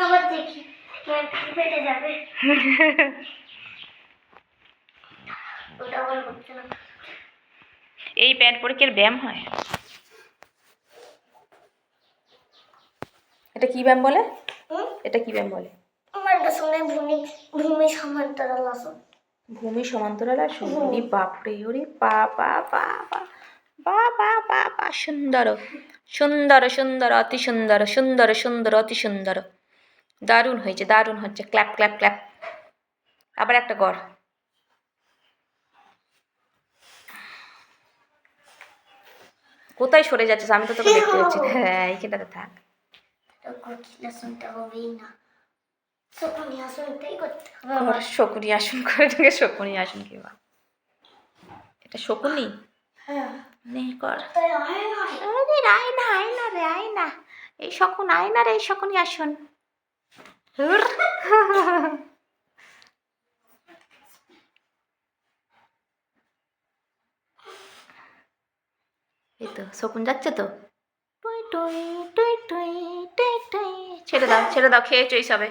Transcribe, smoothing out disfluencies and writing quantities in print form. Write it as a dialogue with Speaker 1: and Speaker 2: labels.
Speaker 1: আবার দেখি পেটে যাবে। ওটা আবার হচ্ছে না।
Speaker 2: এই প্যান্ট পরে কি আর ব্যায়াম হয়? এটা কি ব্যায়াম বলে? এটা কি ব্যায়াম বলে?
Speaker 1: আমার এটা শুনে ভূমি সমান্তরাল আসন।
Speaker 2: ভূমি সমান্তরাল আসন। ওরে বাপরে, ওরে বাবা বাবা বাবা বাবা, সুন্দর সুন্দর সুন্দর, অতি সুন্দর সুন্দর সুন্দর, অতি সুন্দর, দারুণ হয়েছে, দারুণ হচ্ছে। Clap clap clap. আবার একটা কর। কোথায় সরে যাচ্ছিস? আমি তো তোকে দেখতে পাচ্ছি। হ্যাঁ, এইখানটাতে থাক।
Speaker 1: আসনটা হবেই না, শকুনি আসনটাই করতে হবে
Speaker 2: কর,
Speaker 1: আমার।
Speaker 2: শকুনি আসন করে থেকে। শকুনি আসন কি বা? এটা শকুনি?
Speaker 1: হ্যাঁ,
Speaker 2: নে কর।
Speaker 1: তাই হয় না।
Speaker 2: আরে আয়না, আয়না রে আয়না। এই শকুন আয়না রে, এই শকুনি আসন। হুর। এই তো শকুন যাচ্ছে তো। টুই টুই টুই টুই টুই টুই। ছেড়ে দাও, ছেড়ে দাও, খেয়ে চই সবে।